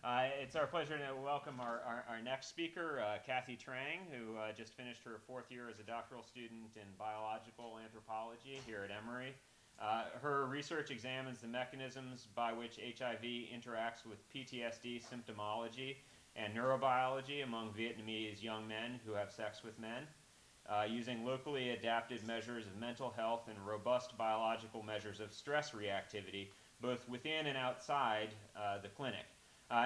It's our pleasure to welcome our next speaker, Kathy Trang, who just finished her 4th year as a doctoral student in biological anthropology here at Emory. Her research examines the mechanisms by which HIV interacts with PTSD symptomology and neurobiology among Vietnamese young men who have sex with men, using locally adapted measures of mental health and robust biological measures of stress reactivity, both within and outside the clinic.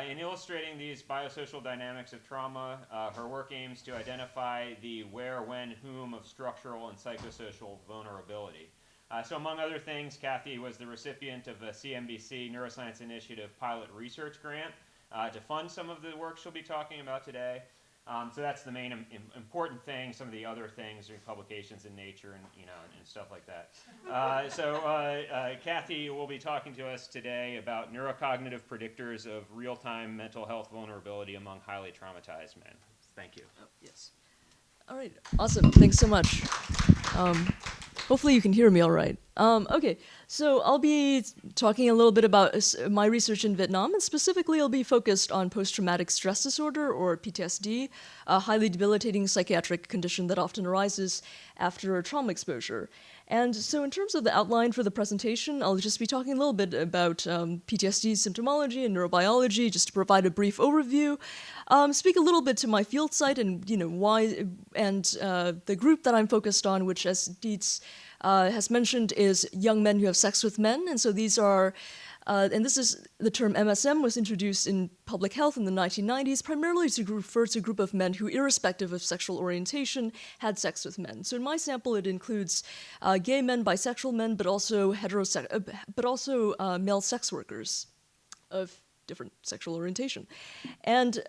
In illustrating these biosocial dynamics of trauma, her work aims to identify the where, when, whom of structural and psychosocial vulnerability. So among other things, Kathy was the recipient of a CMBC Neuroscience Initiative pilot research grant to fund some of the work she'll be talking about today. So that's the main important thing. Some of the other things are publications in Nature and stuff like that. Kathy will be talking to us today about neurocognitive predictors of real-time mental health vulnerability among highly traumatized men. Thank you. Yes. All right. Awesome. Thanks so much. Hopefully you can hear me all right. Okay, so I'll be talking a little bit about my research in Vietnam, and specifically I'll be focused on post-traumatic stress disorder, or PTSD, a highly debilitating psychiatric condition that often arises after trauma exposure. And so in terms of the outline for the presentation, I'll just be talking a little bit about PTSD symptomology and neurobiology, just to provide a brief overview, speak a little bit to my field site and why, and the group that I'm focused on, which as Dietz has mentioned, is young men who have sex with men. And so these are, and this is, the term MSM was introduced in public health in the 1990s, primarily to refer to a group of men who, irrespective of sexual orientation, had sex with men. So in my sample, it includes gay men, bisexual men, but also male sex workers of different sexual orientation. And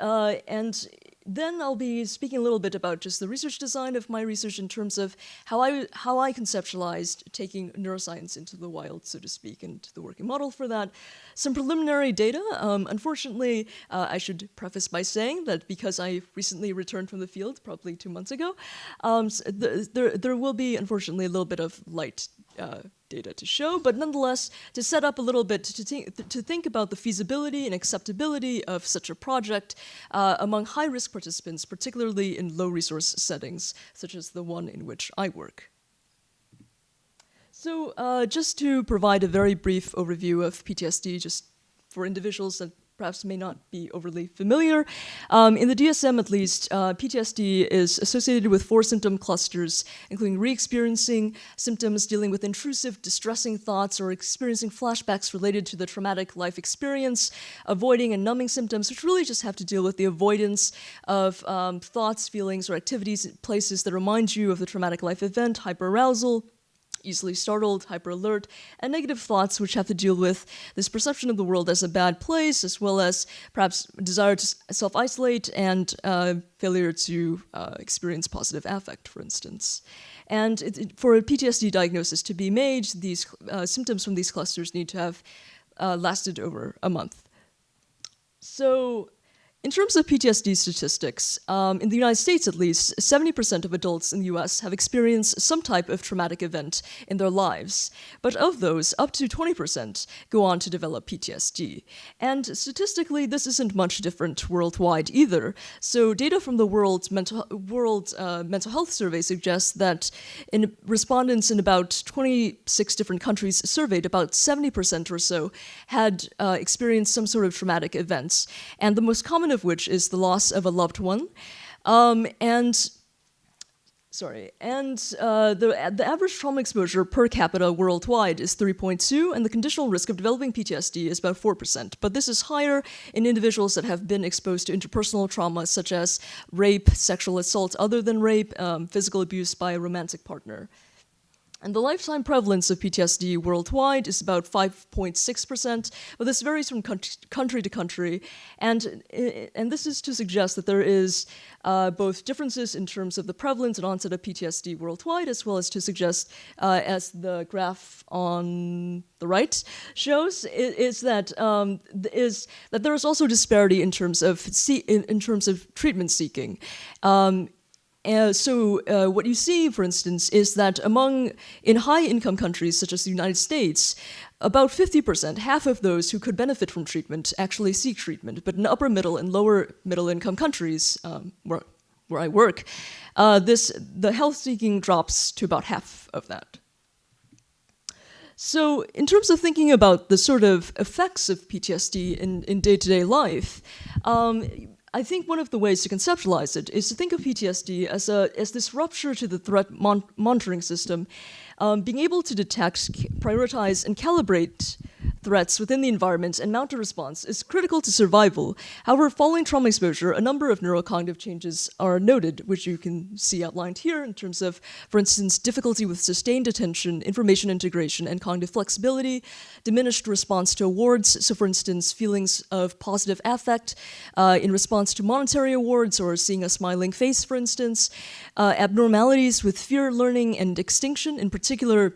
then I'll be speaking a little bit about just the research design of my research in terms of how I conceptualized taking neuroscience into the wild, so to speak, and the working model for that. Some preliminary data. Unfortunately, I should preface by saying that because I recently returned from the field, probably 2 months ago, there will be, unfortunately, a little bit of light data to show, but nonetheless, to set up a little bit, to think about the feasibility and acceptability of such a project among high-risk participants, particularly in low-resource settings, such as the one in which I work. So just to provide a very brief overview of PTSD, just for individuals that perhaps may not be overly familiar. In the DSM, at least, PTSD is associated with 4 symptom clusters, including re-experiencing symptoms dealing with intrusive, distressing thoughts or experiencing flashbacks related to the traumatic life experience, avoiding and numbing symptoms, which really just have to deal with the avoidance of thoughts, feelings, or activities, places that remind you of the traumatic life event, hyperarousal, easily startled, hyper-alert, and negative thoughts which have to deal with this perception of the world as a bad place, as well as perhaps desire to self-isolate and failure to experience positive affect, for instance. And for a PTSD diagnosis to be made, these symptoms from these clusters need to have lasted over a month. So, in terms of PTSD statistics, in the United States at least, 70% of adults in the US have experienced some type of traumatic event in their lives. But of those, up to 20% go on to develop PTSD. And statistically, this isn't much different worldwide either. So data from the World Mental Health Survey suggests that in respondents in about 26 different countries surveyed, about 70% or so had experienced some sort of traumatic events. And the most common of which is the loss of a loved one. The average trauma exposure per capita worldwide is 3.2, and the conditional risk of developing PTSD is about 4%. But this is higher in individuals that have been exposed to interpersonal trauma, such as rape, sexual assault other than rape, physical abuse by a romantic partner. And the lifetime prevalence of PTSD worldwide is about 5.6%, but this varies from country to country. And this is to suggest that there is both differences in terms of the prevalence and onset of PTSD worldwide, as well as to suggest, as the graph on the right shows, is that there is also disparity in terms of treatment seeking. What you see, for instance, is that in high-income countries such as the United States, about 50%, half of those who could benefit from treatment, actually seek treatment. But in upper middle and lower middle-income countries, where I work, the health seeking drops to about half of that. So in terms of thinking about the sort of effects of PTSD in day-to-day life, I think one of the ways to conceptualize it is to think of PTSD as this rupture to the threat monitoring system, being able to detect, prioritize, and calibrate threats within the environment and mount a response is critical to survival. However, following trauma exposure, a number of neurocognitive changes are noted, which you can see outlined here in terms of, for instance, difficulty with sustained attention, information integration, and cognitive flexibility, diminished response to awards, so for instance, feelings of positive affect in response to monetary awards or seeing a smiling face, for instance, abnormalities with fear, learning, and extinction, in particular.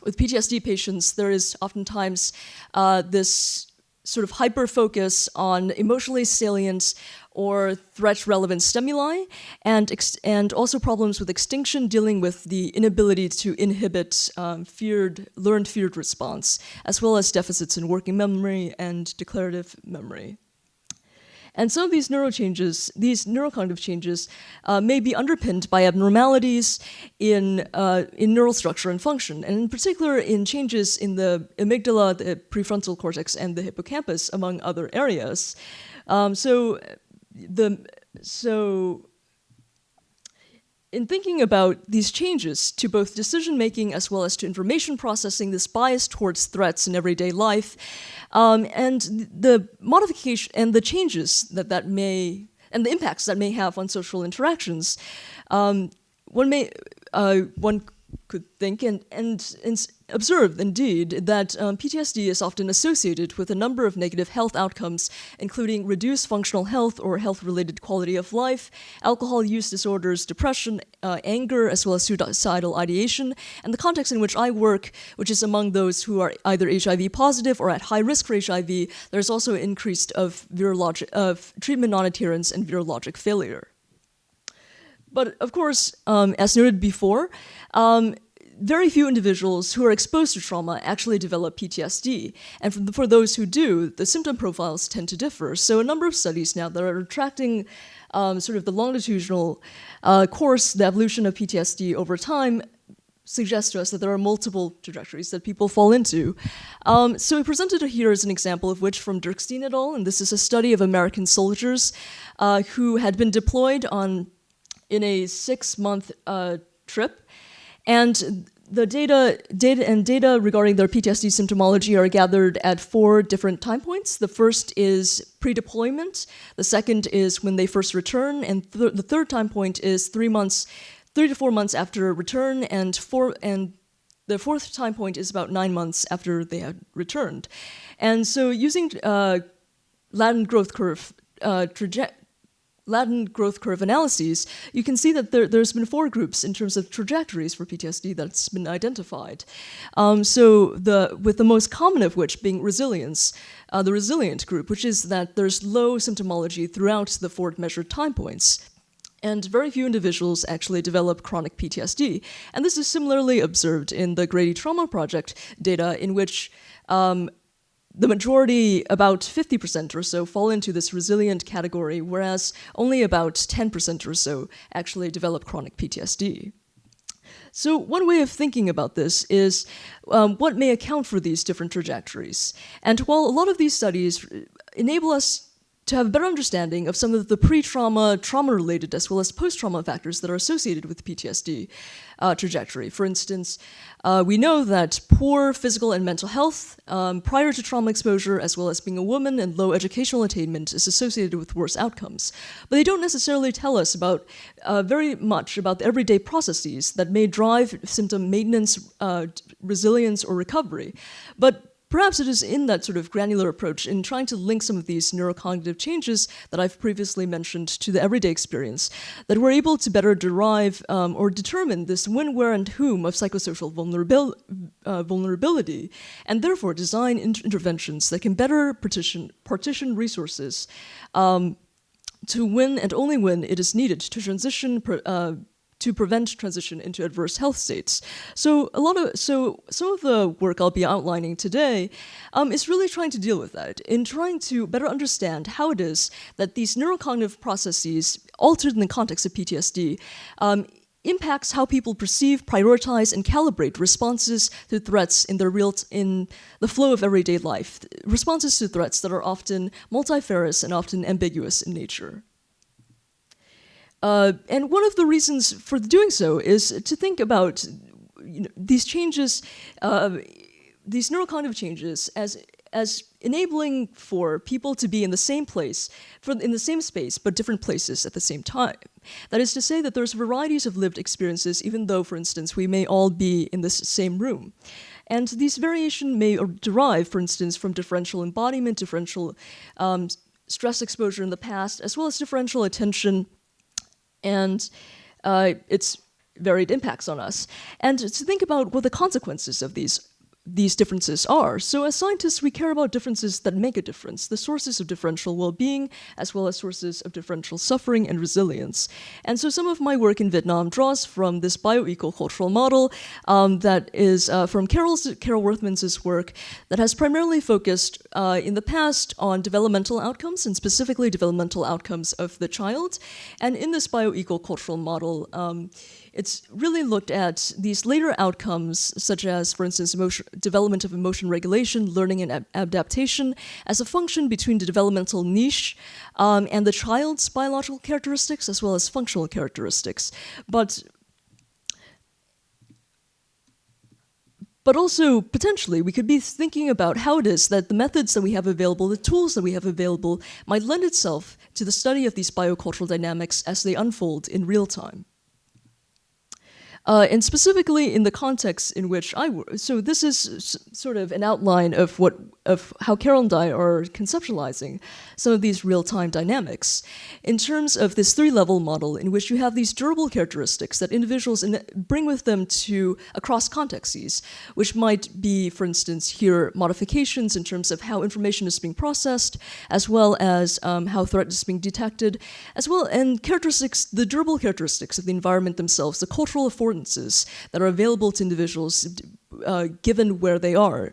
With PTSD patients, there is oftentimes this sort of hyper-focus on emotionally salient or threat-relevant stimuli, and also problems with extinction dealing with the inability to inhibit learned feared response, as well as deficits in working memory and declarative memory. And some of these neurocognitive changes, may be underpinned by abnormalities in neural structure and function, and in particular in changes in the amygdala, the prefrontal cortex, and the hippocampus, among other areas. In thinking about these changes to both decision-making as well as to information processing, this bias towards threats in everyday life, and the modification and the changes that may, and the impacts that may have on social interactions, one could think and observe, indeed, that PTSD is often associated with a number of negative health outcomes, including reduced functional health or health-related quality of life, alcohol use disorders, depression, anger, as well as suicidal ideation. And the context in which I work, which is among those who are either HIV positive or at high risk for HIV, there's also an increase of treatment non-adherence and virologic failure. But of course, as noted before, very few individuals who are exposed to trauma actually develop PTSD. And for those who do, the symptom profiles tend to differ. So a number of studies now that are tracking sort of the longitudinal course, the evolution of PTSD over time, suggest to us that there are multiple trajectories that people fall into. So we presented here as an example of which from Dirkstein et al., and this is a study of American soldiers who had been deployed in a 6-month trip. And the data regarding their PTSD symptomology are gathered at 4 different time points. The first is pre-deployment. The second is when they first return, and the third time point is 3 to 4 months after return, and the fourth time point is about 9 months after they had returned. And so using Latin growth curve analyses, you can see that there's been 4 groups in terms of trajectories for PTSD that's been identified. With the most common of which being resilience, the resilient group, which is that there's low symptomology throughout the 4 measured time points. And very few individuals actually develop chronic PTSD. And this is similarly observed in the Grady Trauma Project data, in which the majority, about 50% or so, fall into this resilient category, whereas only about 10% or so actually develop chronic PTSD. So one way of thinking about this is what may account for these different trajectories. And while a lot of these studies enable us to have a better understanding of some of the pre-trauma, trauma-related, as well as post-trauma factors that are associated with PTSD trajectory. For instance, we know that poor physical and mental health prior to trauma exposure, as well as being a woman and low educational attainment, is associated with worse outcomes. But they don't necessarily tell us very much about the everyday processes that may drive symptom maintenance, resilience, or recovery. But perhaps it is in that sort of granular approach, in trying to link some of these neurocognitive changes that I've previously mentioned to the everyday experience, that we're able to better derive or determine this when, where, and whom of psychosocial vulnerability, and therefore design interventions that can better partition resources to when and only when it is needed to transition to prevent transition into adverse health states. So some of the work I'll be outlining today is really trying to deal with that, in trying to better understand how it is that these neurocognitive processes, altered in the context of PTSD, impacts how people perceive, prioritize, and calibrate responses to threats in in the flow of everyday life. Responses to threats that are often multifarious and often ambiguous in nature. And one of the reasons for doing so is to think about these changes, these neurocognitive changes, as enabling for people to be in the same place, in the same space, but different places at the same time. That is to say that there's varieties of lived experiences, even though, for instance, we may all be in this same room. And these variations may derive, for instance, from differential embodiment, differential stress exposure in the past, as well as differential attention and its varied impacts on us. And to think about what the consequences of these differences are. So as scientists, we care about differences that make a difference, the sources of differential well-being, as well as sources of differential suffering and resilience. And so some of my work in Vietnam draws from this bioecocultural model that is from Carol Worthman's work that has primarily focused in the past on developmental outcomes, and specifically developmental outcomes of the child. And in this bioecocultural model, it's really looked at these later outcomes, such as, for instance, development of emotion regulation, learning, and adaptation, as a function between the developmental niche and the child's biological characteristics, as well as functional characteristics. But also, potentially, we could be thinking about how it is that the methods that we have available, the tools that we have available, might lend itself to the study of these biocultural dynamics as they unfold in real time. And specifically in the context in which I work. So this is sort of an outline of how Carol and I are conceptualizing some of these real-time dynamics in terms of this three-level model in which you have these durable characteristics that individuals bring with them to across contexts, which might be, for instance, here modifications in terms of how information is being processed, as well as how threat is being detected, as well, and characteristics, the durable characteristics of the environment themselves, the cultural affordances that are available to individuals given where they are.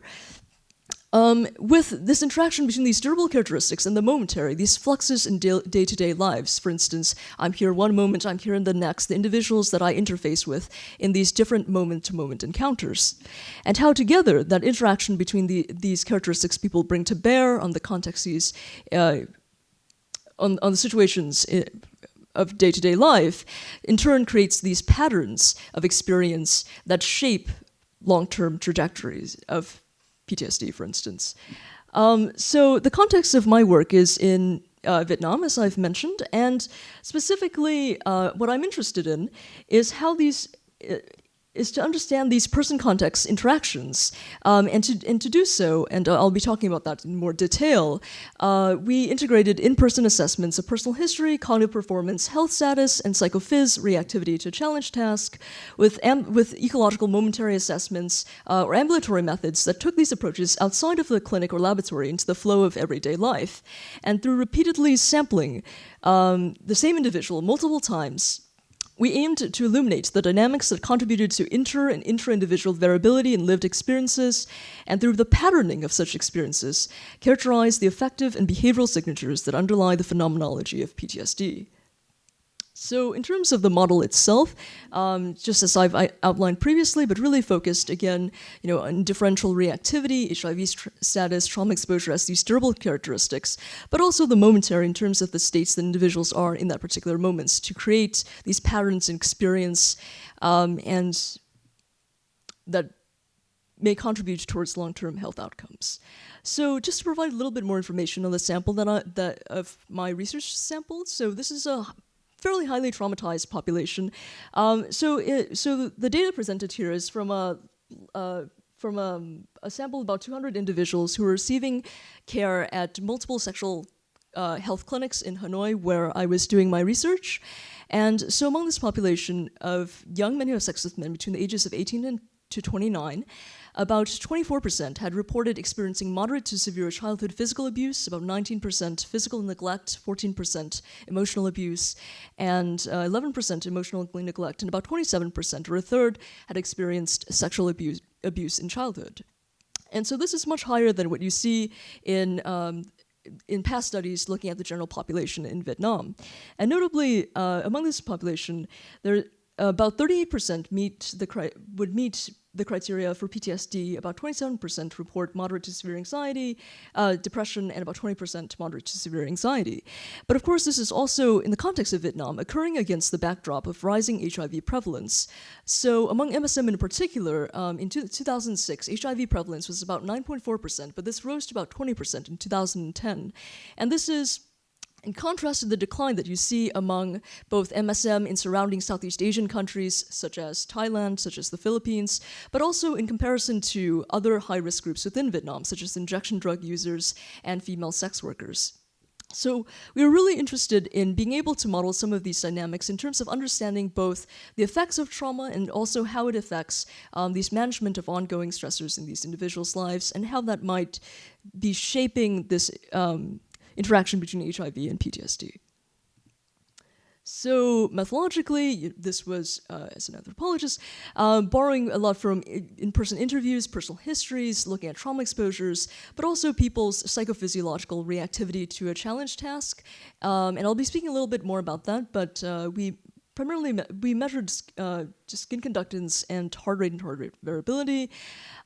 With this interaction between these durable characteristics and the momentary, these fluxes in day-to-day lives, for instance, I'm here one moment, I'm here in the next, the individuals that I interface with in these different moment-to-moment encounters, and how together that interaction between these characteristics people bring to bear on the contexts, on the situations of day-to-day life, in turn creates these patterns of experience that shape long-term trajectories of PTSD, for instance. So the context of my work is in Vietnam, as I've mentioned, and specifically what I'm interested in is how is to understand these person-context interactions, and to do so, and I'll be talking about that in more detail, we integrated in-person assessments of personal history, cognitive performance, health status, and psychophys, reactivity to challenge task, with ecological momentary assessments or ambulatory methods that took these approaches outside of the clinic or laboratory into the flow of everyday life. And through repeatedly sampling the same individual multiple times, we aimed to illuminate the dynamics that contributed to inter- and intra-individual variability in lived experiences, and through the patterning of such experiences, characterize the affective and behavioral signatures that underlie the phenomenology of PTSD. So in terms of the model itself, just as I've outlined previously, but really focused again, on differential reactivity, HIV status, trauma exposure as these durable characteristics, but also the momentary in terms of the states that individuals are in that particular moments to create these patterns in experience and that may contribute towards long-term health outcomes. So just to provide a little bit more information on the sample of my research sample, so this is a fairly highly traumatized population. So the data presented here is from a sample of about 200 individuals who were receiving care at multiple sexual health clinics in Hanoi, where I was doing my research. And so among this population of young men who have sex with men between the ages of 18 to 29, about 24% had reported experiencing moderate to severe childhood physical abuse, about 19% physical neglect, 14% emotional abuse, and 11% emotional neglect, and about 27%, or a third, had experienced sexual abuse in childhood. And so this is much higher than what you see in past studies looking at the general population in Vietnam. And notably, among this population, about 38% would meet the criteria for PTSD. About 27% report moderate to severe anxiety, depression, and about 20% moderate to severe anxiety. But of course, this is also, in the context of Vietnam, occurring against the backdrop of rising HIV prevalence. So among MSM in particular, in 2006, HIV prevalence was about 9.4%, but this rose to about 20% in 2010. And this is in contrast to the decline that you see among both MSM in surrounding Southeast Asian countries, such as Thailand, such as the Philippines, but also in comparison to other high-risk groups within Vietnam, such as injection drug users and female sex workers. So we were really interested in being able to model some of these dynamics in terms of understanding both the effects of trauma and also how it affects these management of ongoing stressors in these individuals' lives, and how that might be shaping this interaction between HIV and PTSD. So methodologically, this was, as an anthropologist, borrowing a lot from in-person interviews, personal histories, looking at trauma exposures, but also people's psychophysiological reactivity to a challenge task. And I'll be speaking a little bit more about that, but we measured just skin conductance and heart rate variability.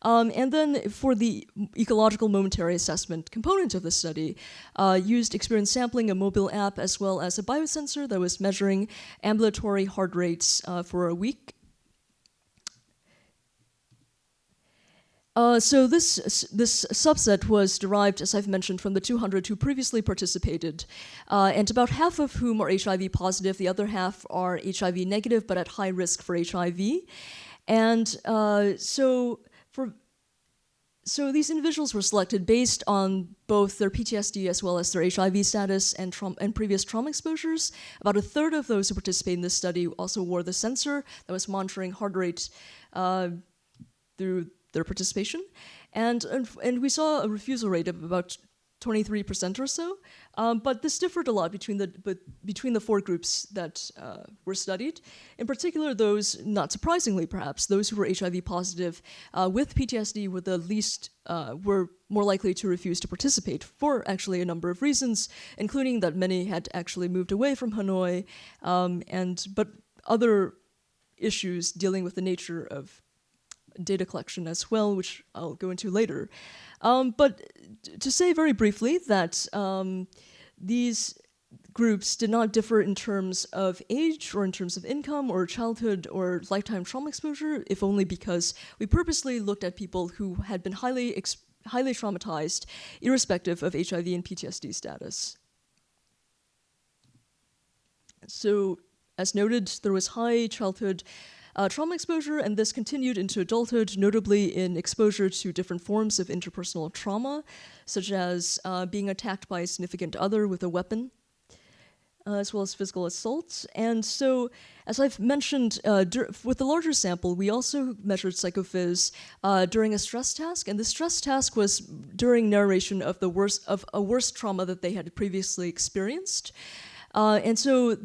And then for the ecological momentary assessment component of the study, used experience sampling, a mobile app, as well as a biosensor that was measuring ambulatory heart rates for a week. So this subset was derived, as I've mentioned, from the 200 who previously participated, and about half of whom are HIV positive, the other half are HIV negative, but at high risk for HIV. And so these individuals were selected based on both their PTSD as well as their HIV status and previous trauma exposures. About a third of those who participated in this study also wore the sensor that was monitoring heart rate through their participation, and we saw a refusal rate of about 23% or so, but this differed a lot between the four groups that were studied. In particular, those, not surprisingly perhaps, those who were HIV positive with PTSD were more likely to refuse to participate for actually a number of reasons, including that many had actually moved away from Hanoi, but other issues dealing with the nature of data collection as well, which I'll go into later. But to say very briefly that these groups did not differ in terms of age or in terms of income or childhood or lifetime trauma exposure, if only because we purposely looked at people who had been highly traumatized, irrespective of HIV and PTSD status. So, as noted, there was high childhood trauma exposure, and this continued into adulthood, notably in exposure to different forms of interpersonal trauma, such as being attacked by a significant other with a weapon, as well as physical assaults. And so, as I've mentioned, with the larger sample, we also measured psychophys during a stress task, and the stress task was during narration of a worst trauma that they had previously experienced. And so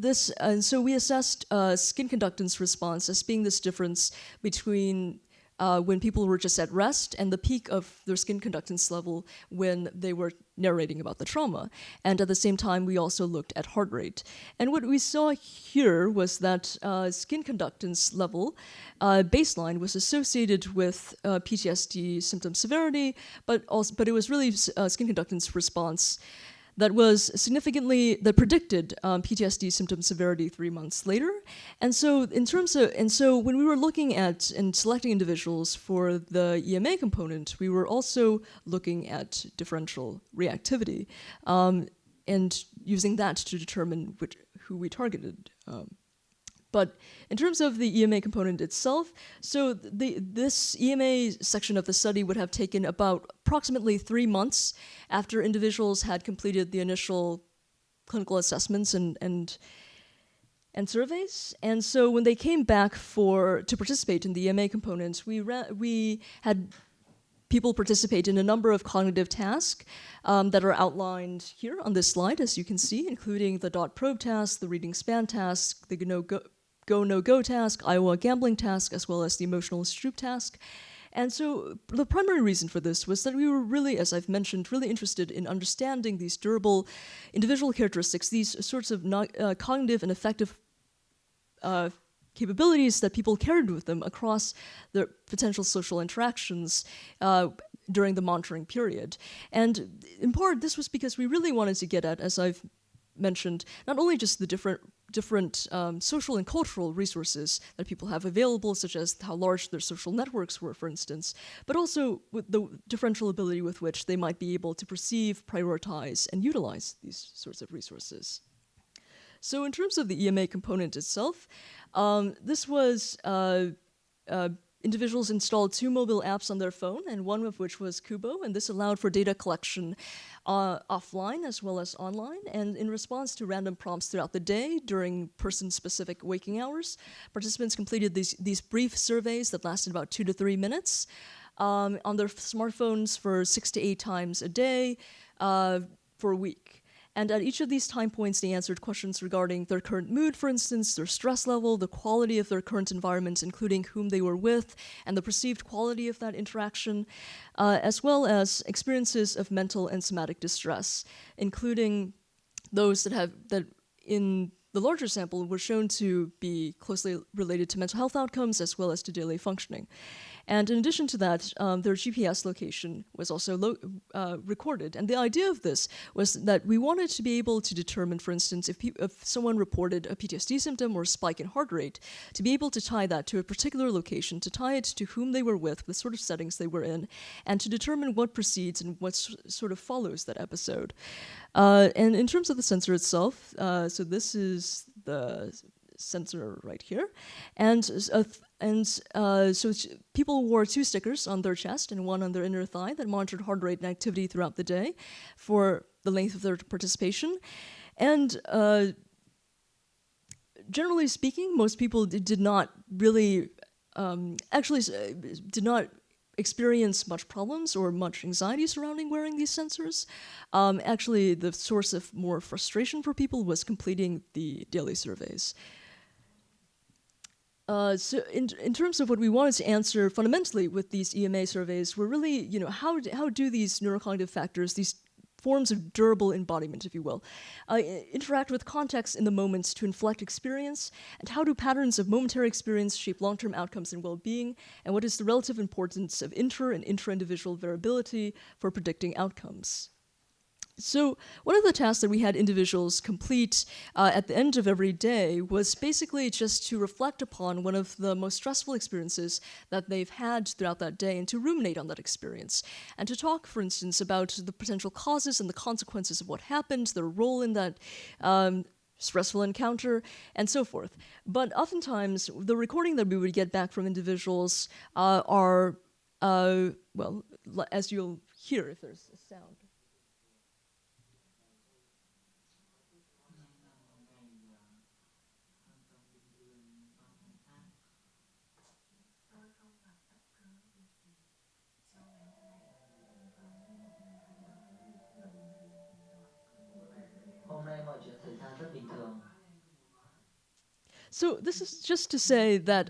we assessed skin conductance response as being this difference between when people were just at rest and the peak of their skin conductance level when they were narrating about the trauma. And at the same time, we also looked at heart rate. And what we saw here was that skin conductance level baseline was associated with PTSD symptom severity, but it was really skin conductance response that predicted PTSD symptom severity 3 months later. And so when we were looking at and selecting individuals for the EMA component, we were also looking at differential reactivity and using that to determine who we targeted. But in terms of the EMA component itself, so this EMA section of the study would have taken about approximately 3 months after individuals had completed the initial clinical assessments and and surveys. And so when they came back to participate in the EMA components, we had people participate in a number of cognitive tasks that are outlined here on this slide, as you can see, including the dot probe task, the reading span task, the go no go task, Iowa gambling task, as well as the emotional Stroop task. And so the primary reason for this was that we were really, as I've mentioned, really interested in understanding these durable individual characteristics, these sorts of cognitive and affective capabilities that people carried with them across their potential social interactions during the monitoring period. And in part, this was because we really wanted to get at, as I've mentioned, not only just the different social and cultural resources that people have available, such as how large their social networks were, for instance, but also with the differential ability with which they might be able to perceive, prioritize, and utilize these sorts of resources. So in terms of the EMA component itself, this was individuals installed 2 mobile apps on their phone, and one of which was Kubo, and this allowed for data collection offline as well as online. And in response to random prompts throughout the day during person-specific waking hours, participants completed these brief surveys that lasted about 2 to 3 minutes on their smartphones for 6 to 8 times a day for a week. And at each of these time points, they answered questions regarding their current mood, for instance, their stress level, the quality of their current environment, including whom they were with, and the perceived quality of that interaction, as well as experiences of mental and somatic distress, including those that in the larger sample were shown to be closely related to mental health outcomes as well as to daily functioning. And in addition to that, their GPS location was also recorded. And the idea of this was that we wanted to be able to determine, for instance, if someone reported a PTSD symptom or a spike in heart rate, to be able to tie that to a particular location, to tie it to whom they were with, the sort of settings they were in, and to determine what precedes and what sort of follows that episode. And in terms of the sensor itself, so this is the sensor right here, and so people wore 2 stickers on their chest and 1 on their inner thigh that monitored heart rate and activity throughout the day for the length of their participation. And generally speaking, most people did not really did not experience much problems or much anxiety surrounding wearing these sensors. Actually, the source of more frustration for people was completing the daily surveys. So in terms of what we wanted to answer fundamentally with these EMA surveys were really, how do these neurocognitive factors, these forms of durable embodiment, if you will, interact with context in the moments to inflect experience, and how do patterns of momentary experience shape long-term outcomes and well-being, and what is the relative importance of inter- and intra-individual variability for predicting outcomes. So one of the tasks that we had individuals complete at the end of every day was basically just to reflect upon one of the most stressful experiences that they've had throughout that day and to ruminate on that experience. And to talk, for instance, about the potential causes and the consequences of what happened, their role in that stressful encounter, and so forth. But oftentimes, the recording that we would get back from individuals are, well, as you'll hear if there's a sound. Hôm nay mọi chuyện xảy ra rất bình thường. So this is just to say that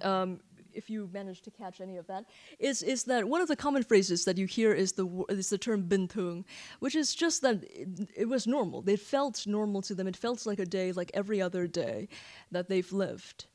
if you manage to catch any of that, is that one of the common phrases that you hear is the term "bình thường," which is just that it was normal. It felt normal to them. It felt like a day, like every other day that they've lived.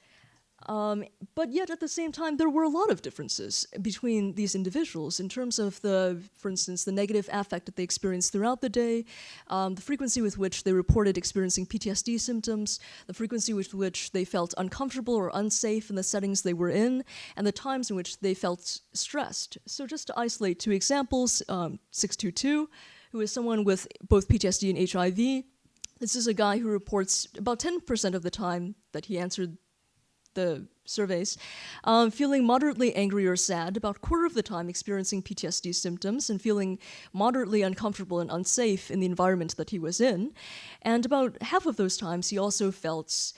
But yet, at the same time, there were a lot of differences between these individuals in terms of for instance, the negative affect that they experienced throughout the day, the frequency with which they reported experiencing PTSD symptoms, the frequency with which they felt uncomfortable or unsafe in the settings they were in, and the times in which they felt stressed. So just to isolate 2 examples, 622, who is someone with both PTSD and HIV. This is a guy who reports about 10% of the time that he answered the surveys, feeling moderately angry or sad, about a quarter of the time experiencing PTSD symptoms and feeling moderately uncomfortable and unsafe in the environment that he was in. And about half of those times he also felt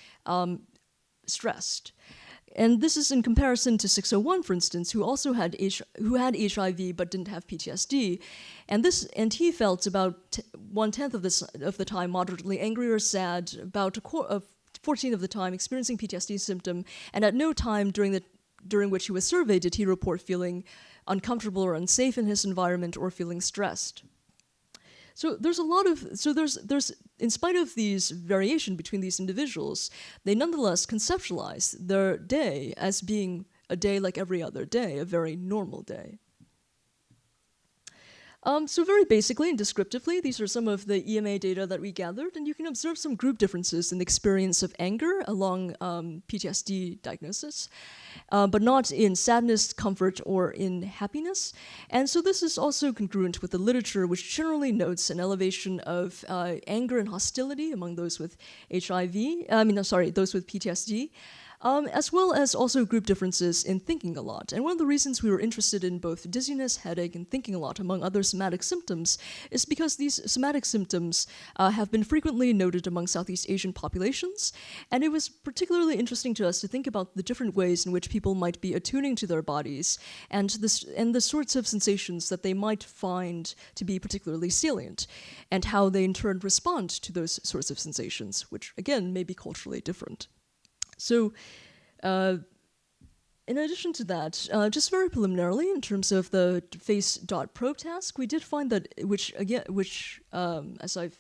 stressed. And this is in comparison to 601, for instance, who also had HIV but didn't have PTSD, and he felt about 1/10 of the time moderately angry or sad, about 14 of the time experiencing PTSD symptom, and at no time during which he was surveyed did he report feeling uncomfortable or unsafe in his environment or feeling stressed. So there's in spite of these variation between these individuals, they nonetheless conceptualize their day as being a day like every other day, a very normal day. So very basically and descriptively, these are some of the EMA data that we gathered, and you can observe some group differences in the experience of anger along PTSD diagnosis, but not in sadness, comfort, or in happiness. And so this is also congruent with the literature, which generally notes an elevation of anger and hostility among those with those with PTSD. As well as also group differences in thinking a lot. And one of the reasons we were interested in both dizziness, headache, and thinking a lot, among other somatic symptoms, is because these somatic symptoms have been frequently noted among Southeast Asian populations. And it was particularly interesting to us to think about the different ways in which people might be attuning to their bodies and the sorts of sensations that they might find to be particularly salient, and how they in turn respond to those sorts of sensations, which again may be culturally different. So, in addition to that, just very preliminarily, in terms of the face.probe task, we did find that, which as I've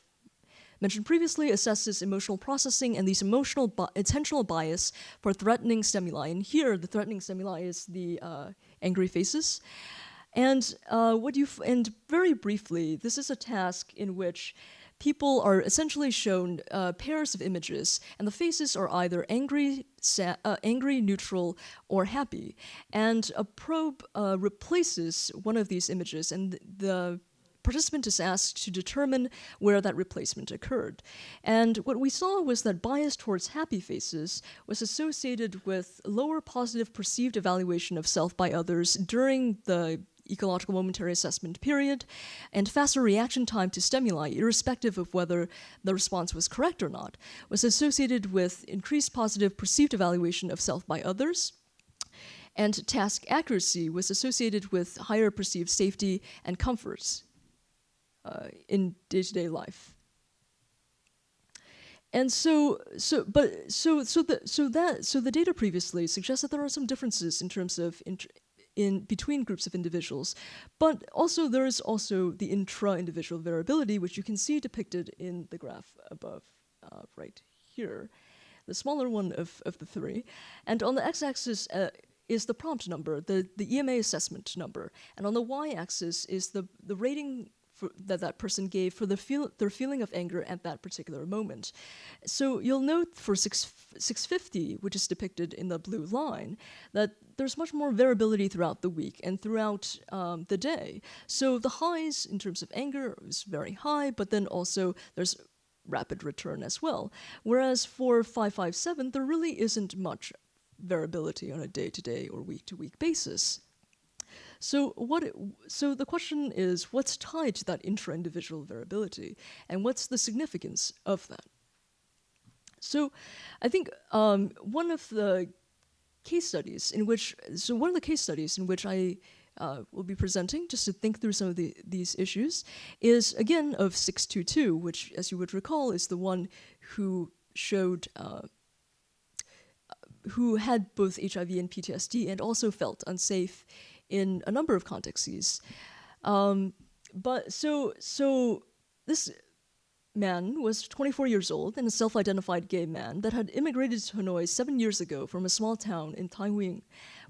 mentioned previously, assesses emotional processing and these intentional bias for threatening stimuli. And here, the threatening stimuli is the angry faces. And and very briefly, this is a task in which people are essentially shown pairs of images, and the faces are either angry, neutral, or happy. And a probe replaces one of these images, and the participant is asked to determine where that replacement occurred. And what we saw was that bias towards happy faces was associated with lower positive perceived evaluation of self by others during the ecological momentary assessment period, and faster reaction time to stimuli, irrespective of whether the response was correct or not, was associated with increased positive perceived evaluation of self by others, and task accuracy was associated with higher perceived safety and comforts in day-to-day life. And the data previously suggests that there are some differences in terms of between groups of individuals, but also there is also the intra-individual variability, which you can see depicted in the graph above, right here, the smaller one of the three. And on the x-axis is the prompt number, the EMA assessment number, and on the y-axis is the rating that person gave for their feeling of anger at that particular moment. So you'll note for 650, which is depicted in the blue line, that there's much more variability throughout the week and throughout the day. So the highs in terms of anger is very high, but then also there's rapid return as well. Whereas for 557, there really isn't much variability on a day-to-day or week-to-week basis. So the question is, what's tied to that intra-individual variability, and what's the significance of that? So I think one of the case studies in which I will be presenting, just to think through some of these issues, is again of 622, which, as you would recall, is the one who showed who had both HIV and PTSD and also felt unsafe in a number of contexts. But this man was 24 years old and a self-identified gay man that had immigrated to Hanoi 7 years ago from a small town in Tai Nguyen,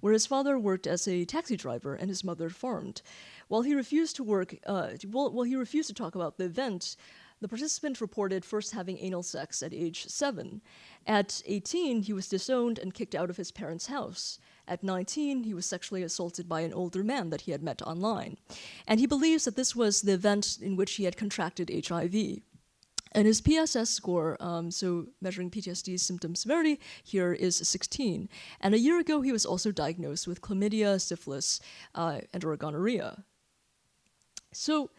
where his father worked as a taxi driver and his mother farmed. While he refused to talk about the event, the participant reported first having anal sex at age 7. At 18, he was disowned and kicked out of his parents' house. At 19, he was sexually assaulted by an older man that he had met online. And he believes that this was the event in which he had contracted HIV. And his PSS score, so measuring PTSD symptom severity, here is 16. And a year ago, he was also diagnosed with chlamydia, syphilis, and or gonorrhea. So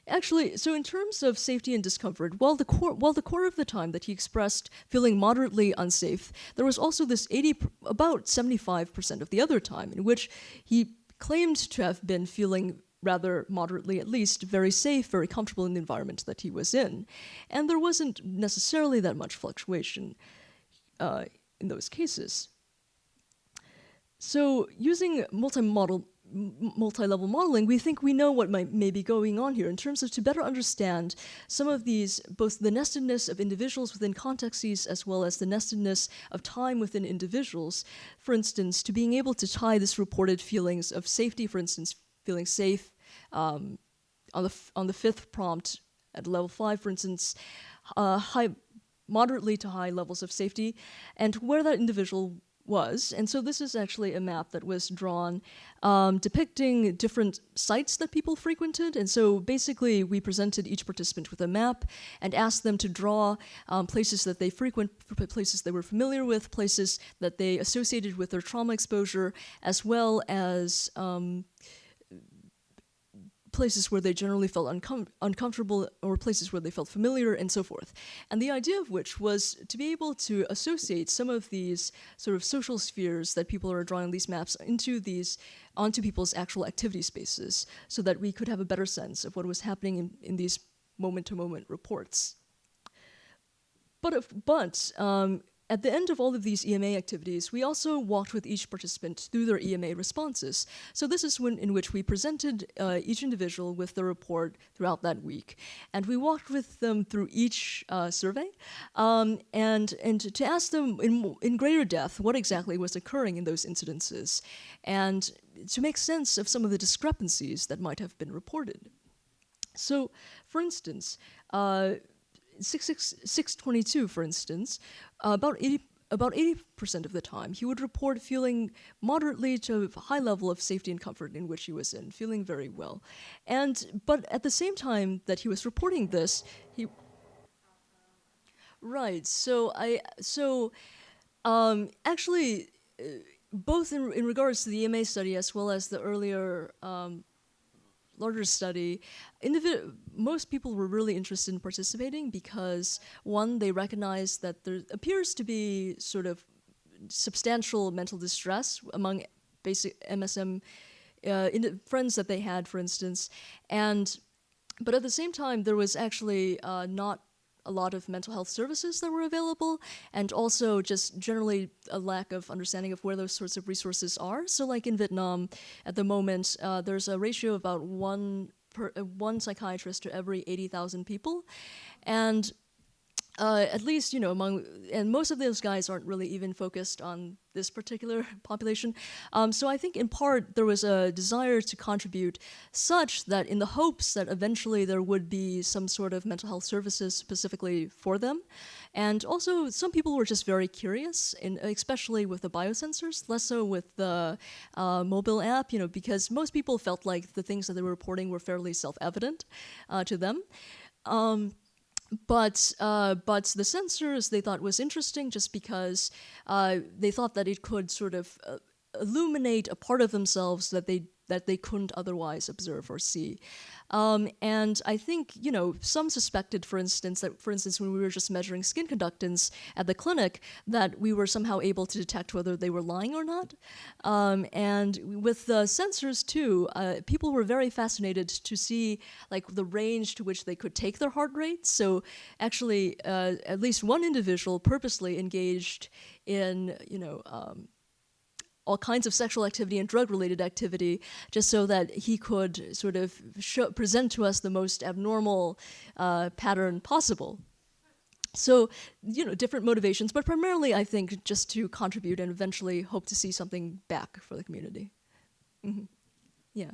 Actually, so in terms of safety and discomfort, while the core of the time that he expressed feeling moderately unsafe, there was also this about 75% of the other time in which he claimed to have been feeling rather moderately, at least, very safe, very comfortable in the environment that he was in. And there wasn't necessarily that much fluctuation in those cases. So using multi-level modeling, we think we know what may be going on here in terms of to better understand some of these, both the nestedness of individuals within contexts as well as the nestedness of time within individuals. For instance, to being able to tie this reported feelings of safety, for instance, feeling safe on the fifth prompt at level 5, for instance, moderately to high levels of safety, and where that individual was. And so this is actually a map that was drawn depicting different sites that people frequented. And so basically we presented each participant with a map and asked them to draw places that they frequent, places they were familiar with, places that they associated with their trauma exposure, as well as places where they generally felt uncomfortable or places where they felt familiar and so forth. And the idea of which was to be able to associate some of these sort of social spheres that people are drawing these maps onto people's actual activity spaces so that we could have a better sense of what was happening in these moment-to-moment reports. But at the end of all of these EMA activities, we also walked with each participant through their EMA responses. So this is in which we presented each individual with the report throughout that week. And we walked with them through each survey and to ask them in greater depth what exactly was occurring in those incidences and to make sense of some of the discrepancies that might have been reported. So, for instance, 622, for instance, about 80% of the time, he would report feeling moderately to a high level of safety and comfort in which he was in, feeling very well. But at the same time that he was reporting this, actually, both in regards to the EMA study as well as the earlier larger study, most people were really interested in participating because, one, they recognized that there appears to be sort of substantial mental distress among basic MSM friends that they had, for instance, but at the same time, there was actually not a lot of mental health services that were available, and also just generally a lack of understanding of where those sorts of resources are. So like in Vietnam, at the moment, there's a ratio of about one psychiatrist to every 80,000 people. And at least, and most of those guys aren't really even focused on this particular population. So I think in part there was a desire to contribute such that in the hopes that eventually there would be some sort of mental health services specifically for them. And also some people were just very curious, especially with the biosensors, less so with the mobile app, because most people felt like the things that they were reporting were fairly self-evident to them. But the sensors they thought was interesting just because they thought that it could sort of illuminate a part of themselves that they couldn't otherwise observe or see. And I think, some suspected, for instance, when we were just measuring skin conductance at the clinic, that we were somehow able to detect whether they were lying or not. And with the sensors, too, people were very fascinated to see, the range to which they could take their heart rate. So actually, at least one individual purposely engaged in, all kinds of sexual activity and drug-related activity, just so that he could sort of present to us the most abnormal pattern possible. So, different motivations, but primarily, I think, just to contribute and eventually hope to see something back for the community. Mm-hmm. Yeah.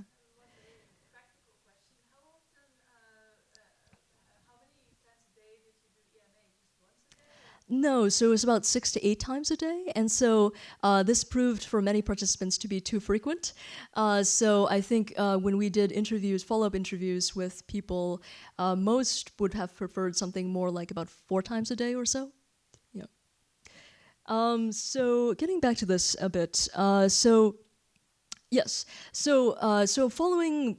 No, so it was about 6 to 8 times a day, and so this proved for many participants to be too frequent. So I think when we did follow-up interviews with people, most would have preferred something more like about 4 times a day or so. Yeah. So getting back to this a bit, yes. So following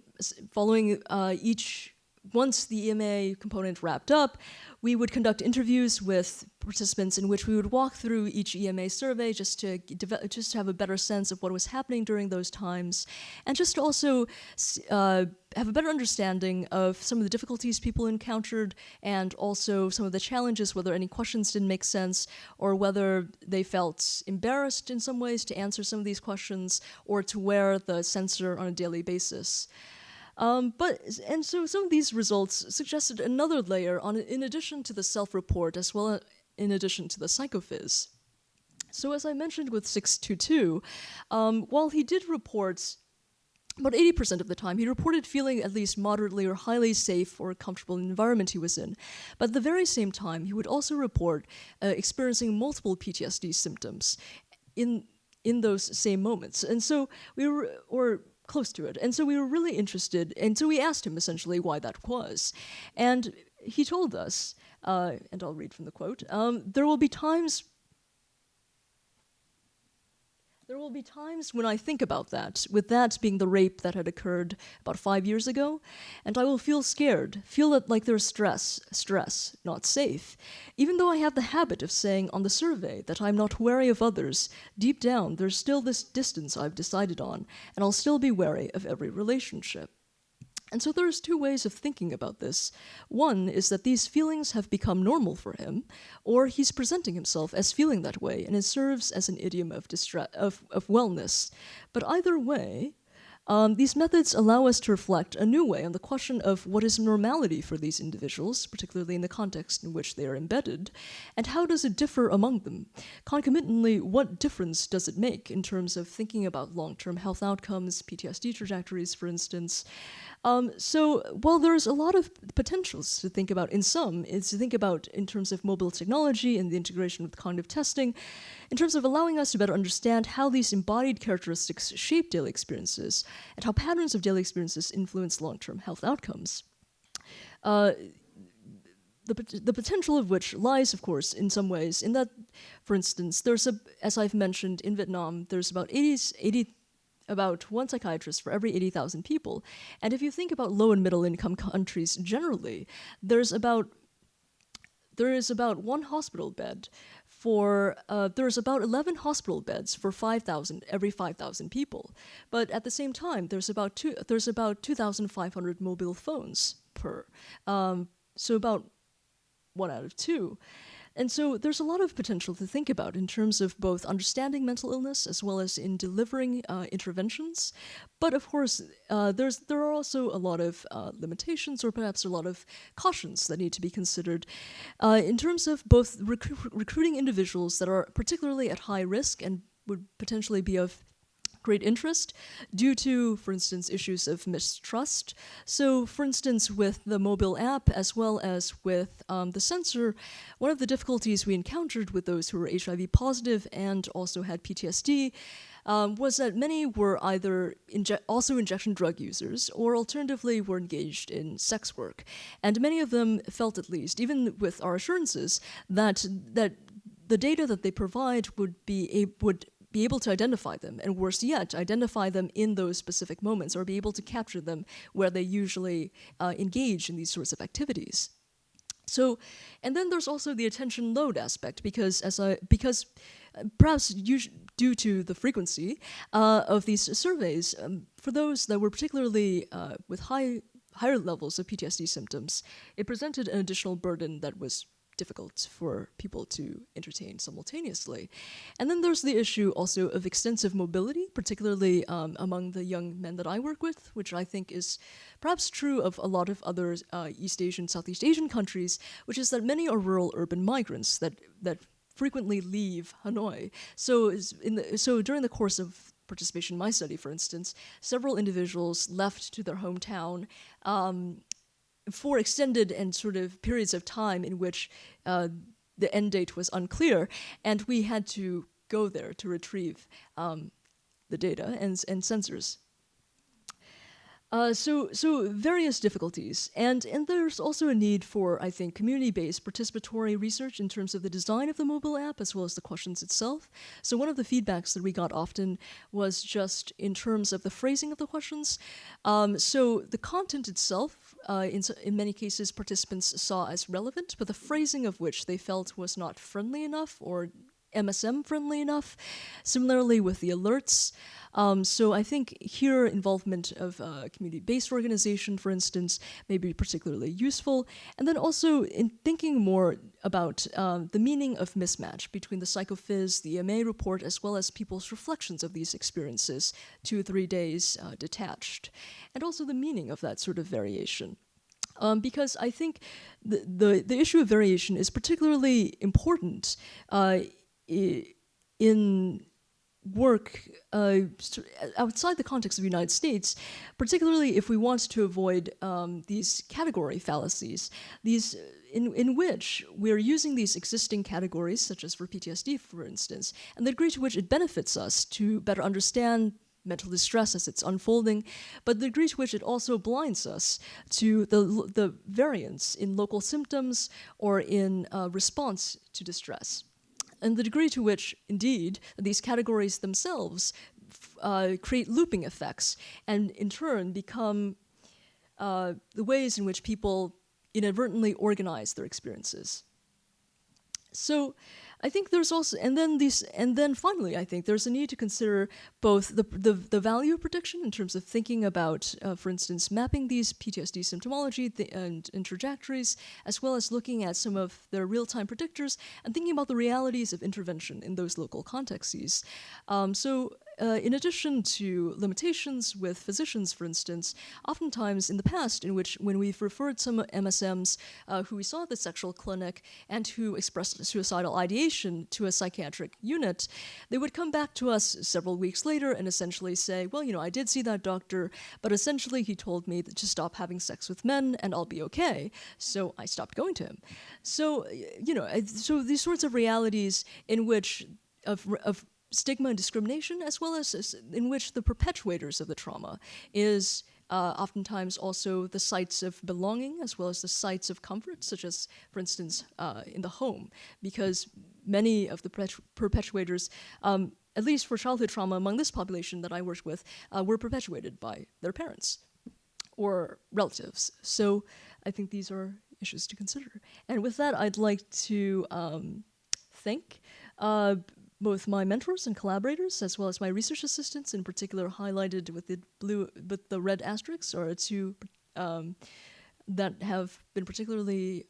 each once the EMA component wrapped up, we would conduct interviews with participants in which we would walk through each EMA survey just to have a better sense of what was happening during those times, and just to also have a better understanding of some of the difficulties people encountered, and also some of the challenges, whether any questions didn't make sense, or whether they felt embarrassed in some ways to answer some of these questions, or to wear the sensor on a daily basis. So some of these results suggested another layer in addition to the self-report, as well as in addition to the psychophys. So as I mentioned with 622, while he did report about 80% of the time, he reported feeling at least moderately or highly safe or comfortable in the environment he was in. But at the very same time, he would also report experiencing multiple PTSD symptoms in those same moments. And so we were, or close to it. And so we were really interested, and so we asked him essentially why that was. And he told us, and I'll read from the quote, there will be times when I think about that, with that being the rape that had occurred about 5 years ago, and I will feel scared, feel that like there's stress, not safe. Even though I have the habit of saying on the survey that I'm not wary of others, deep down there's still this distance I've decided on, and I'll still be wary of every relationship. And so there's two ways of thinking about this. One is that these feelings have become normal for him, or he's presenting himself as feeling that way, and it serves as an idiom of wellness. But either way, these methods allow us to reflect a new way on the question of what is normality for these individuals, particularly in the context in which they are embedded, and how does it differ among them? Concomitantly, what difference does it make in terms of thinking about long-term health outcomes, PTSD trajectories, for instance? So while there's a lot of potentials to think about, is to think about in terms of mobile technology and the integration with cognitive testing, in terms of allowing us to better understand how these embodied characteristics shape daily experiences and how patterns of daily experiences influence long-term health outcomes. The potential of which lies, of course, in some ways, in that, for instance, as I've mentioned, in Vietnam, there's about one psychiatrist for every 80,000 people. And if you think about low and middle income countries generally, there is about one hospital bed there's about 11 hospital beds for every 5,000 people. But at the same time, there's about 2,500 mobile phones per. So about 1 out of 2. And so there's a lot of potential to think about in terms of both understanding mental illness as well as in delivering interventions. But of course, there are also a lot of limitations, or perhaps a lot of cautions that need to be considered in terms of both recruiting individuals that are particularly at high risk and would potentially be of great interest due to, for instance, issues of mistrust. So, for instance, with the mobile app as well as with the sensor, one of the difficulties we encountered with those who were HIV positive and also had PTSD was that many were either also injection drug users, or alternatively were engaged in sex work. And many of them felt, at least, even with our assurances, that the data that they provide would be able to identify them, and worse yet, identify them in those specific moments, or be able to capture them where they usually engage in these sorts of activities. So, and then there's also the attention load aspect, because perhaps due to the frequency of these surveys, for those that were particularly with higher levels of PTSD symptoms, it presented an additional burden that was difficult for people to entertain simultaneously. And then there's the issue also of extensive mobility, particularly among the young men that I work with, which I think is perhaps true of a lot of other East Asian, Southeast Asian countries, which is that many are rural urban migrants that frequently leave Hanoi. So during the course of participation in my study, for instance, several individuals left to their hometown for extended and sort of periods of time in which the end date was unclear, and we had to go there to retrieve the data and sensors. So various difficulties, and there's also a need for, I think, community-based participatory research in terms of the design of the mobile app as well as the questions itself. So one of the feedbacks that we got often was just in terms of the phrasing of the questions. So the content itself, in many cases, participants saw as relevant, but the phrasing of which they felt was not friendly enough or MSM friendly enough. Similarly with the alerts. So I think here involvement of community-based organization, for instance, may be particularly useful. And then also in thinking more about the meaning of mismatch between the psychophys, the EMA report, as well as people's reflections of these experiences 2 or 3 days detached. And also the meaning of that sort of variation. Because I think the issue of variation is particularly important in work outside the context of the United States, particularly if we want to avoid these category fallacies, these in which we're using these existing categories, such as for PTSD, for instance, and the degree to which it benefits us to better understand mental distress as it's unfolding, but the degree to which it also blinds us to the variance in local symptoms or in response to distress. And the degree to which, indeed, these categories themselves create looping effects and, in turn, become the ways in which people inadvertently organize their experiences. So I think there's also, and then finally, I think there's a need to consider both the value of prediction in terms of thinking about, for instance, mapping these PTSD symptomology and trajectories, as well as looking at some of their real-time predictors and thinking about the realities of intervention in those local contexts. In addition to limitations with physicians, for instance, oftentimes in the past, in which when we've referred some MSMs who we saw at the sexual clinic and who expressed suicidal ideation to a psychiatric unit, they would come back to us several weeks later and essentially say, well, I did see that doctor, but essentially he told me to stop having sex with men and I'll be okay. So I stopped going to him. So, so these sorts of realities in which of stigma and discrimination, as well as in which the perpetuators of the trauma is oftentimes also the sites of belonging, as well as the sites of comfort, such as, for instance, in the home, because many of the perpetuators, at least for childhood trauma among this population that I worked with, were perpetuated by their parents or relatives. So I think these are issues to consider. And with that, I'd like to thank both my mentors and collaborators, as well as my research assistants, in particular highlighted with the red asterisks, are two that have been particularly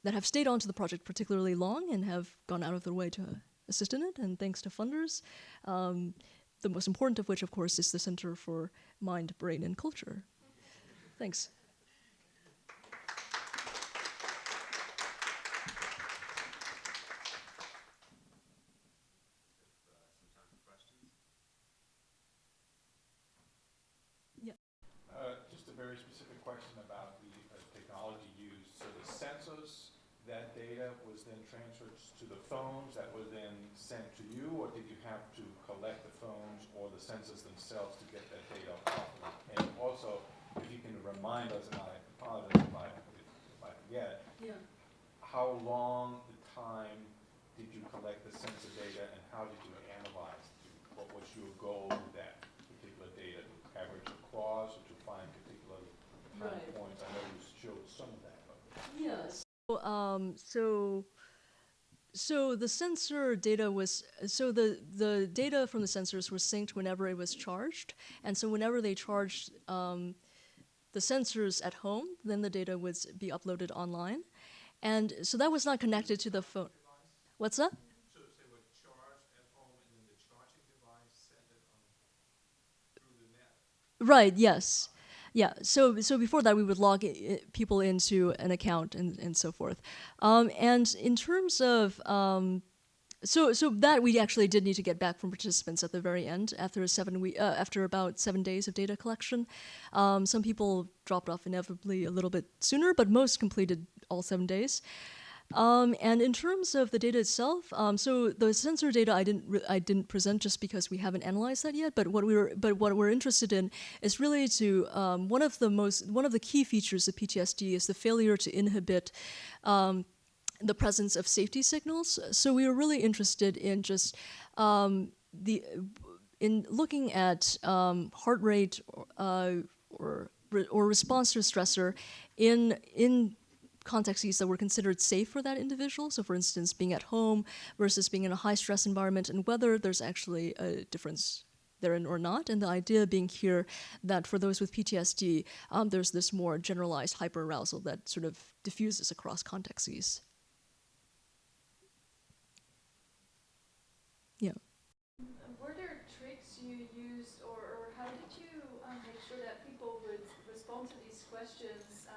that have stayed on to the project particularly long and have gone out of their way to assist in it. And thanks to funders, the most important of which, of course, is the Center for Mind, Brain, and Culture. Thanks. Just a very specific question about the technology used. So the sensors, that data was then transferred to the phones that were then sent to you, or did you have to collect the phones or the sensors themselves to get that data off? And also, if you can remind us, and I apologize if I forget, how long the time did you collect the sensor data and how did you analyze it? What was your goal with that particular data? To average across or to find particular time points? I know you showed some of that. Yes. So the sensor data was, the data from the sensors was synced whenever it was charged. And so whenever they charged the sensors at home, then the data would be uploaded online. And so that was not connected to the phone. What's that? So they were charged at home and then the charging device sent it on through the net? Right, yes. Yeah, so before that we would log people into an account and so forth. And in terms of, so that we actually did need to get back from participants at the very end after after about 7 days of data collection. Some people dropped off inevitably a little bit sooner, but most completed all 7 days. And in terms of the data itself, so the sensor data I didn't present just because we haven't analyzed that yet. But what we're interested in is really to one of the key features of PTSD is the failure to inhibit the presence of safety signals. So we were really interested in just in looking at heart rate or response to a stressor in contexts that were considered safe for that individual. So for instance, being at home versus being in a high stress environment, and whether there's actually a difference therein or not. And the idea being here that for those with PTSD, there's this more generalized hyperarousal that sort of diffuses across contexts. Yeah. Were there tricks you used, or how did you make sure that people would respond to these questions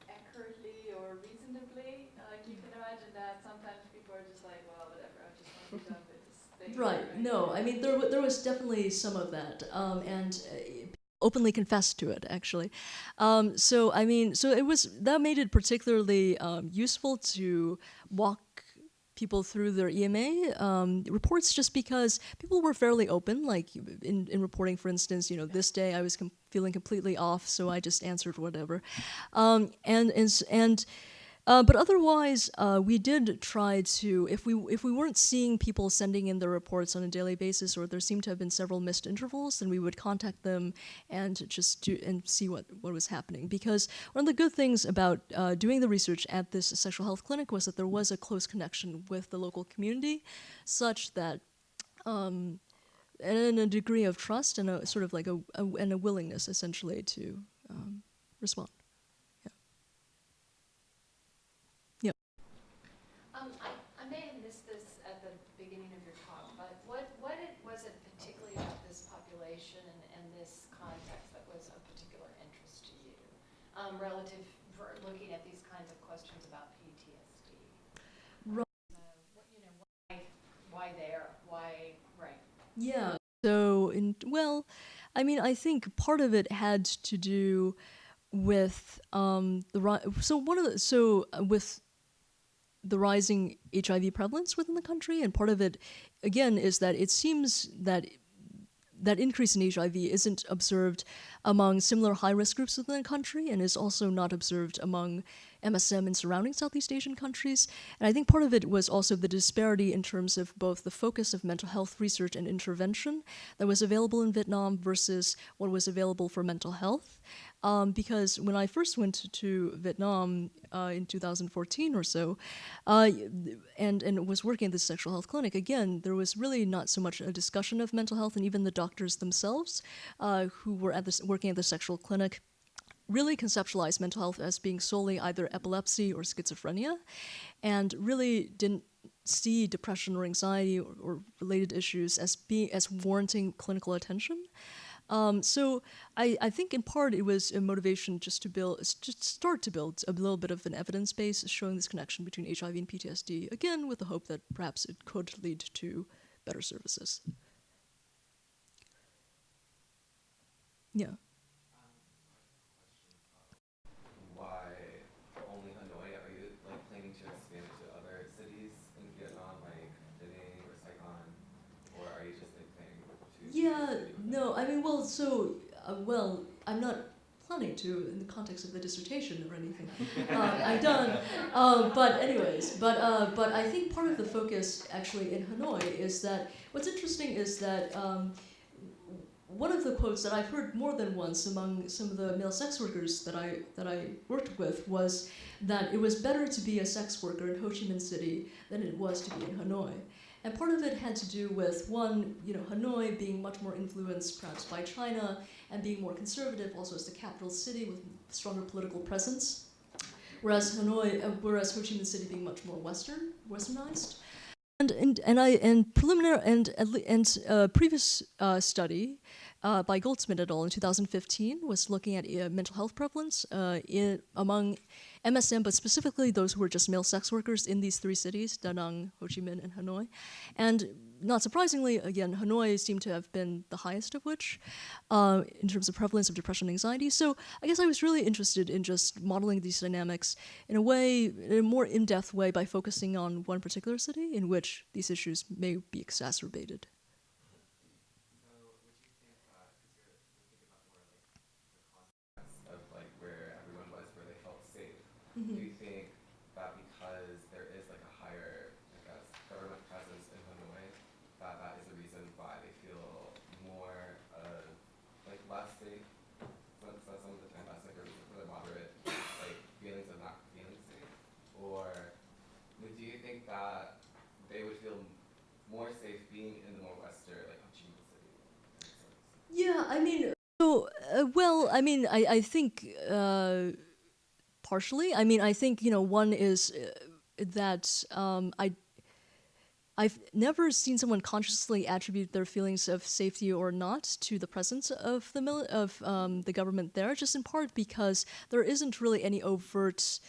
accurately or reasonably? You can imagine that sometimes people are just like, well, whatever, I just want to be done with this thing. Right. No, I mean there was definitely some of that, and openly confessed to it actually. So it was that made it particularly useful to walk people through their EMA reports, just because people were fairly open, like in reporting, for instance, this day I was feeling completely off, so I just answered whatever. But otherwise, we did try to, if we weren't seeing people sending in their reports on a daily basis, or there seemed to have been several missed intervals, then we would contact them and just see what was happening. Because one of the good things about doing the research at this sexual health clinic was that there was a close connection with the local community, such that and a degree of trust and a sort of like a willingness essentially to respond. I may have missed this at the beginning of your talk, but what was it particularly about this population and this context that was of particular interest to you, relative for looking at these kinds of questions about PTSD? Right. Why there? Why right? Yeah. So I think part of it had to do with with the rising HIV prevalence within the country, and part of it, again, is that it seems that increase in HIV isn't observed among similar high-risk groups within the country, and is also not observed among MSM in surrounding Southeast Asian countries. And I think part of it was also the disparity in terms of both the focus of mental health research and intervention that was available in Vietnam versus what was available for mental health. Because when I first went to Vietnam in 2014 or so, and was working at this sexual health clinic, again, there was really not so much a discussion of mental health, and even the doctors themselves who were working at the sexual clinic really conceptualized mental health as being solely either epilepsy or schizophrenia, and really didn't see depression or anxiety or related issues as warranting clinical attention. So I think in part it was a motivation just to start to build a little bit of an evidence base showing this connection between HIV and PTSD, again with the hope that perhaps it could lead to better services. Yeah. Why only Hanoi? Are you planning to expand it to other cities in Vietnam, like Hanoi or Saigon, or are you just planning to? Yeah. No. I mean, I'm not planning to in the context of the dissertation or anything. I'm done. But I think part of the focus actually in Hanoi is that what's interesting is that. One of the quotes that I've heard more than once among some of the male sex workers that I worked with was that it was better to be a sex worker in Ho Chi Minh City than it was to be in Hanoi. And part of it had to do with, one, Hanoi being much more influenced perhaps by China and being more conservative, also as the capital city with stronger political presence, whereas Ho Chi Minh City being much more westernized. Previous study by Goldsmith et al. In 2015 was looking at mental health prevalence among MSM, but specifically those who were just male sex workers in these three cities, Da Nang, Ho Chi Minh, and Hanoi. And not surprisingly, again, Hanoi seemed to have been the highest of which in terms of prevalence of depression and anxiety. So I guess I was really interested in just modeling these dynamics in a way, in a more in-depth way, by focusing on one particular city in which these issues may be exacerbated. So would you think that, because you're thinking about more like the context of like where everyone was, where they felt safe, do you think that because there is like a higher, I guess, government presence in Hanoi, that is the reason why they feel more like less safe? So some of the time that's like a reason for the moderate like feelings of not feeling safe? Or do you think that they would feel more safe being in the more western, like Chiba city? Yeah, I mean, so, well, I mean, I think partially. I mean, I think, one is that I've never seen someone consciously attribute their feelings of safety or not to the presence of the government there, just in part because there isn't really any overt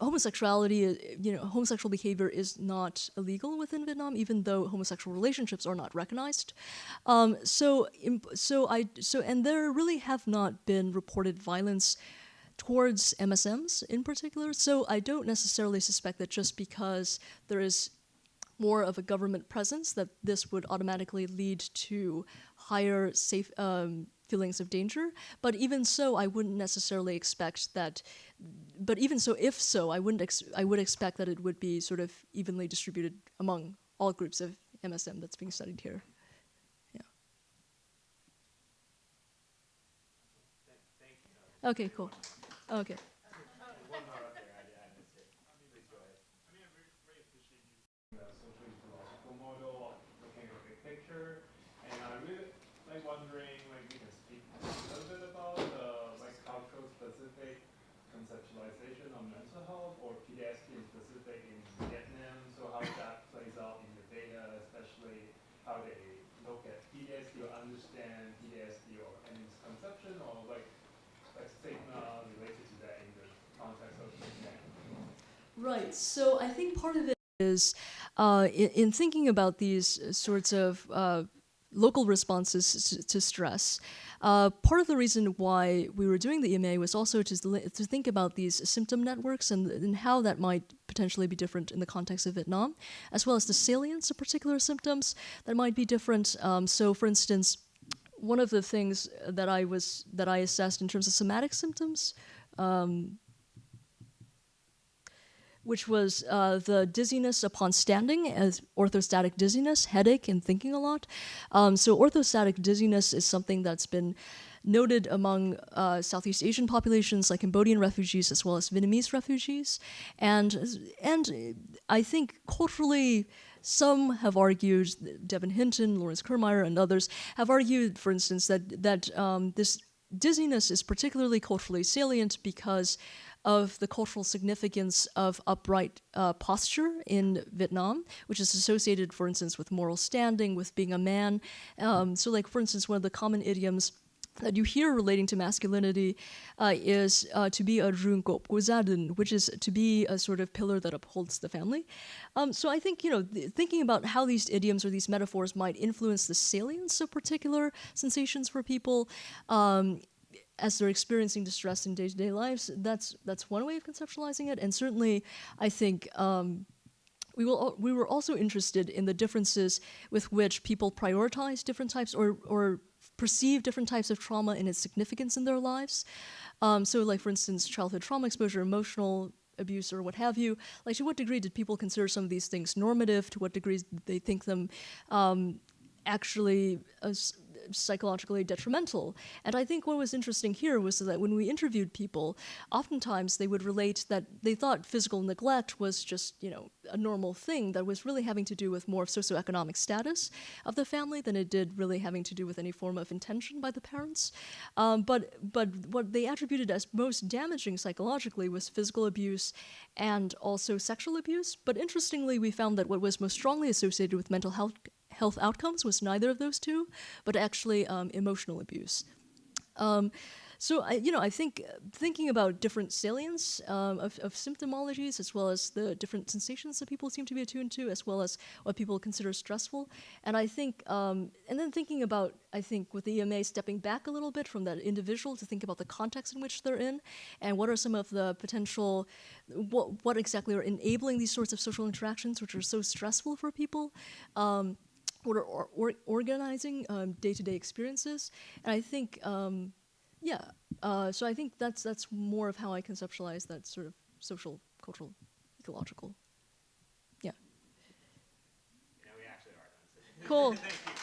homosexuality. Homosexual behavior is not illegal within Vietnam, even though homosexual relationships are not recognized. And there really have not been reported violence towards MSMs in particular. So I don't necessarily suspect that just because there is more of a government presence that this would automatically lead to higher safe feelings of danger. But even so, I wouldn't necessarily expect that. But even so, if so, I would expect that it would be sort of evenly distributed among all groups of MSM that's being studied here. Yeah. Thank you. Okay. Cool. Okay. One more up there. I missed it. Please go ahead. I mean, I really appreciate you the social ecological model of looking at the big picture, and I'm really wondering, we can speak a little bit about cultural specific conceptualization of mental health or PTSD in specific in Vietnam. So how that plays out in the data, especially how they look at PTSD or understand PTSD or any misconception or stigma related to that in the context of Vietnam. Right. So I think part of it is in thinking about these sorts of local responses to stress. Part of the reason why we were doing the EMA was also to think about these symptom networks and how that might potentially be different in the context of Vietnam, as well as the salience of particular symptoms that might be different. So, for instance, one of the things that I assessed in terms of somatic symptoms, which was the dizziness upon standing, as orthostatic dizziness, headache, and thinking a lot. So orthostatic dizziness is something that's been noted among Southeast Asian populations like Cambodian refugees as well as Vietnamese refugees. And I think culturally, some have argued, Devin Hinton, Lawrence Kermeyer, and others have argued, for instance, that this dizziness is particularly culturally salient because of the cultural significance of upright posture in Vietnam, which is associated, for instance, with moral standing, with being a man. So, for instance, one of the common idioms that you hear relating to masculinity is to be a rung cộp của gia đình, which is to be a sort of pillar that upholds the family. So I think, thinking about how these idioms or these metaphors might influence the salience of particular sensations for people as they're experiencing distress in day-to-day lives, that's one way of conceptualizing it. And certainly, I think we were also interested in the differences with which people prioritize different types or perceive different types of trauma and its significance in their lives. So, for instance, childhood trauma exposure, emotional abuse, or what have you. To what degree did people consider some of these things normative? To what degree did they think them actually psychologically detrimental? And I think what was interesting here was that when we interviewed people, oftentimes they would relate that they thought physical neglect was just, a normal thing that was really having to do with more socioeconomic status of the family than it did really having to do with any form of intention by the parents. But what they attributed as most damaging psychologically was physical abuse and also sexual abuse. But interestingly, we found that what was most strongly associated with mental health outcomes was neither of those two, but actually emotional abuse. So I think thinking about different salients of symptomologies, as well as the different sensations that people seem to be attuned to, as well as what people consider stressful, and I think, and then thinking about, I think, with the EMA stepping back a little bit from that individual to think about the context in which they're in, and what are some of the potential, what exactly are enabling these sorts of social interactions which are so stressful for people. What are organizing day-to-day experiences, and I think, so I think that's more of how I conceptualize that sort of social, cultural, ecological. Yeah. We actually are done. Cool. Thank you.